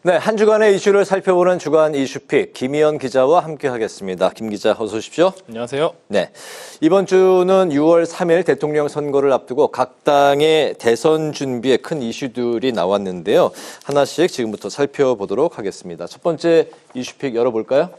네, 한 주간의 이슈를 살펴보는 주간 이슈픽 김희연 기자와 함께하겠습니다. 김 기자 어서 오십시오. 안녕하세요. 네, 이번 주는 6월 3일 대통령 선거를 앞두고 각 당의 대선 준비에 큰 이슈들이 나왔는데요. 하나씩 지금부터 살펴보도록 하겠습니다. 첫 번째 이슈픽 열어볼까요?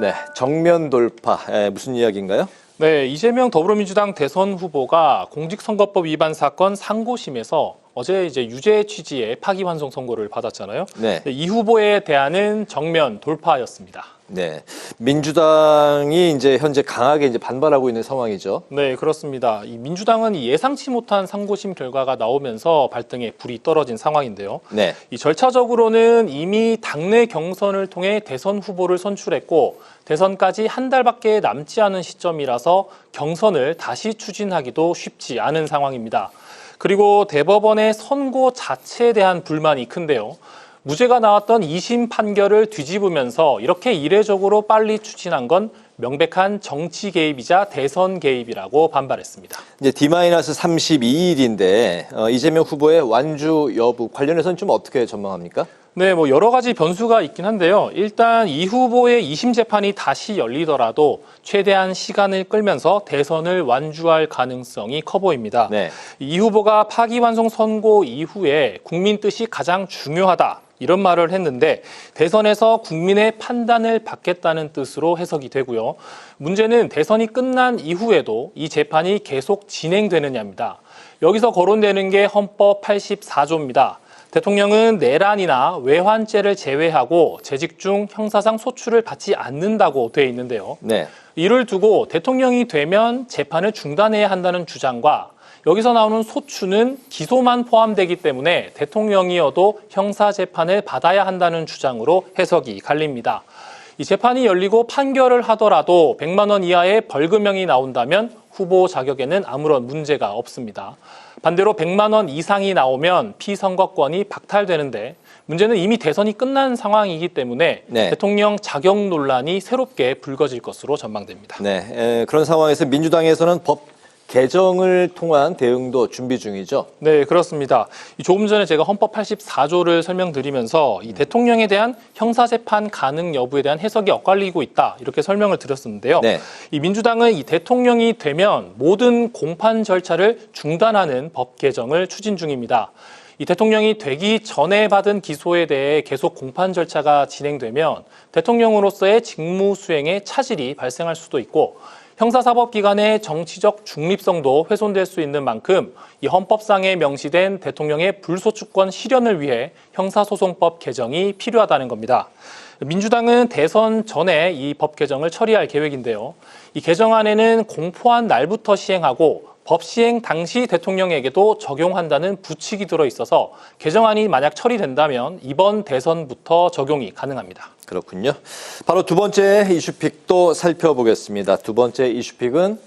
네, 정면 돌파. 무슨 이야기인가요? 네, 이재명 더불어민주당 대선 후보가 공직선거법 위반 사건 상고심에서 어제 유죄 취지의 파기환송 선고를 받았잖아요. 네. 이 후보에 대한은 정면 돌파였습니다. 네, 민주당이 현재 강하게 반발하고 있는 상황이죠. 네, 그렇습니다. 이 민주당은 예상치 못한 상고심 결과가 나오면서 발등에 불이 떨어진 상황인데요. 네. 이 절차적으로는 이미 당내 경선을 통해 대선 후보를 선출했고 대선까지 한 달밖에 남지 않은 시점이라서 경선을 다시 추진하기도 쉽지 않은 상황입니다. 그리고 대법원의 선고 자체에 대한 불만이 큰데요. 무죄가 나왔던 2심 판결을 뒤집으면서 이렇게 이례적으로 빨리 추진한 건 명백한 정치 개입이자 대선 개입이라고 반발했습니다. 이제 D-32일인데 이재명 후보의 완주 여부 관련해서는 좀 어떻게 전망합니까? 네, 여러 가지 변수가 있긴 한데요. 일단 이 후보의 2심 재판이 다시 열리더라도 최대한 시간을 끌면서 대선을 완주할 가능성이 커 보입니다. 네. 이 후보가 파기환송 선고 이후에 국민 뜻이 가장 중요하다. 이런 말을 했는데 대선에서 국민의 판단을 받겠다는 뜻으로 해석이 되고요. 문제는 대선이 끝난 이후에도 이 재판이 계속 진행되느냐입니다. 여기서 거론되는 게 헌법 84조입니다. 대통령은 내란이나 외환죄를 제외하고 재직 중 형사상 소출을 받지 않는다고 돼 있는데요. 네. 이를 두고 대통령이 되면 재판을 중단해야 한다는 주장과 여기서 나오는 소추는 기소만 포함되기 때문에 대통령이어도 형사재판을 받아야 한다는 주장으로 해석이 갈립니다. 이 재판이 열리고 판결을 하더라도 100만 원 이하의 벌금형이 나온다면 후보 자격에는 아무런 문제가 없습니다. 반대로 100만 원 이상이 나오면 피선거권이 박탈되는데 문제는 이미 대선이 끝난 상황이기 때문에 네. 대통령 자격 논란이 새롭게 불거질 것으로 전망됩니다. 네, 그런 상황에서 민주당에서는 법 개정을 통한 대응도 준비 중이죠. 네, 그렇습니다. 조금 전에 제가 헌법 84조를 설명드리면서 이 대통령에 대한 형사재판 가능 여부에 대한 해석이 엇갈리고 있다 이렇게 설명을 드렸었는데요. 네. 이 민주당은 이 대통령이 되면 모든 공판 절차를 중단하는 법 개정을 추진 중입니다. 이 대통령이 되기 전에 받은 기소에 대해 계속 공판 절차가 진행되면 대통령으로서의 직무 수행에 차질이 발생할 수도 있고 형사사법기관의 정치적 중립성도 훼손될 수 있는 만큼 이 헌법상에 명시된 대통령의 불소추권 실현을 위해 형사소송법 개정이 필요하다는 겁니다. 민주당은 대선 전에 이 법 개정을 처리할 계획인데요. 이 개정안에는 공포한 날부터 시행하고 법 시행 당시 대통령에게도 적용한다는 부칙이 들어있어서 개정안이 만약 처리된다면 이번 대선부터 적용이 가능합니다. 그렇군요. 바로 두 번째 이슈픽도 살펴보겠습니다. 두 번째 이슈픽은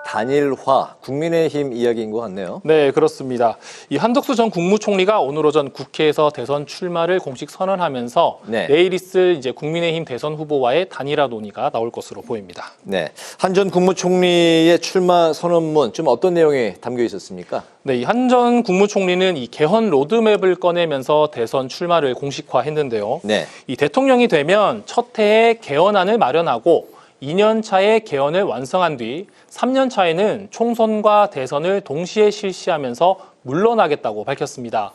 단일화, 국민의힘 이야기인 것 같네요. 네, 그렇습니다. 이 한덕수 전 국무총리가 오늘 오전 국회에서 대선 출마를 공식 선언하면서 내일 있을 국민의힘 대선 후보와의 단일화 논의가 나올 것으로 보입니다. 네, 한 전 국무총리의 출마 선언문 좀 어떤 내용이 담겨 있었습니까? 네, 이 한 전 국무총리는 이 개헌 로드맵을 꺼내면서 대선 출마를 공식화했는데요. 네. 이 대통령이 되면 첫 해에 개헌안을 마련하고 2년 차에 개헌을 완성한 뒤 3년 차에는 총선과 대선을 동시에 실시하면서 물러나겠다고 밝혔습니다.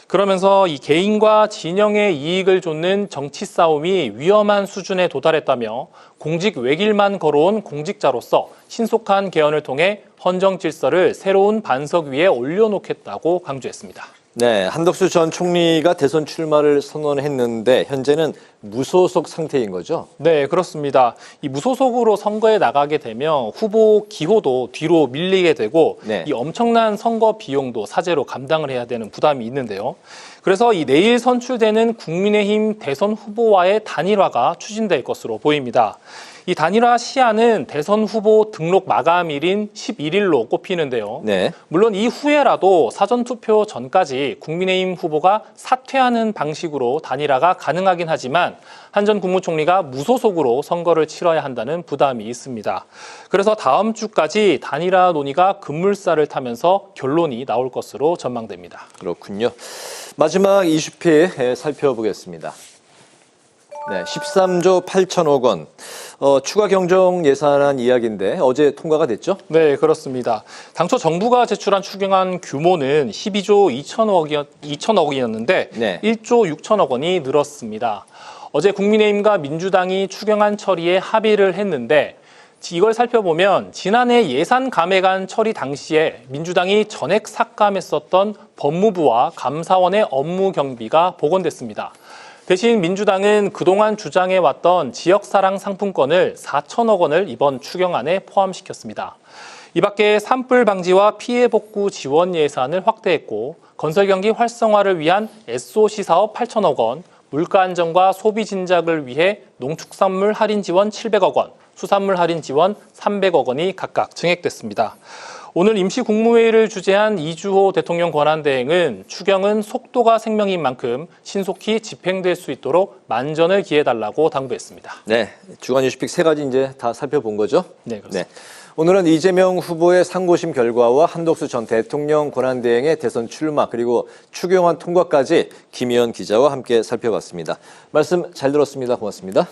그러면서 이 개인과 진영의 이익을 좇는 정치 싸움이 위험한 수준에 도달했다며 공직 외길만 걸어온 공직자로서 신속한 개헌을 통해 헌정 질서를 새로운 반석 위에 올려놓겠다고 강조했습니다. 네, 한덕수 전 총리가 대선 출마를 선언했는데 현재는 무소속 상태인 거죠? 네, 그렇습니다. 이 무소속으로 선거에 나가게 되면 후보 기호도 뒤로 밀리게 되고 이 엄청난 선거 비용도 사재로 감당을 해야 되는 부담이 있는데요. 그래서 이 내일 선출되는 국민의힘 대선 후보와의 단일화가 추진될 것으로 보입니다. 이 단일화 시한은 대선 후보 등록 마감일인 11일로 꼽히는데요. 네. 물론 이후에라도 사전투표 전까지 국민의힘 후보가 사퇴하는 방식으로 단일화가 가능하긴 하지만 한 전 국무총리가 무소속으로 선거를 치러야 한다는 부담이 있습니다. 그래서 다음 주까지 단일화 논의가 급물살을 타면서 결론이 나올 것으로 전망됩니다. 그렇군요. 마지막 이슈피 살펴보겠습니다. 네, 13조 8천억 원. 추가 경정 예산안 이야기인데 어제 통과가 됐죠? 네, 그렇습니다. 당초 정부가 제출한 추경안 규모는 12조 2천억이었는데 네. 1조 6천억 원이 늘었습니다. 어제 국민의힘과 민주당이 추경안 처리에 합의를 했는데 이걸 살펴보면 지난해 예산 감액안 처리 당시에 민주당이 전액 삭감했었던 법무부와 감사원의 업무 경비가 복원됐습니다. 대신 민주당은 그동안 주장해왔던 지역사랑 상품권을 4천억 원을 이번 추경안에 포함시켰습니다. 이 밖에 산불 방지와 피해 복구 지원 예산을 확대했고 건설 경기 활성화를 위한 SOC 사업 8천억 원, 물가 안정과 소비 진작을 위해 농축산물 할인 지원 700억 원, 수산물 할인 지원 300억 원이 각각 증액됐습니다. 오늘 임시국무회의를 주재한 이주호 대통령 권한대행은 추경은 속도가 생명인 만큼 신속히 집행될 수 있도록 만전을 기해달라고 당부했습니다. 네, 주간 이슈픽 세 가지 이제 다 살펴본 거죠? 네, 그렇습니다. 오늘은 이재명 후보의 상고심 결과와 한덕수 전 대통령 권한대행의 대선 출마 그리고 추경안 통과까지 김희연 기자와 함께 살펴봤습니다. 말씀 잘 들었습니다. 고맙습니다.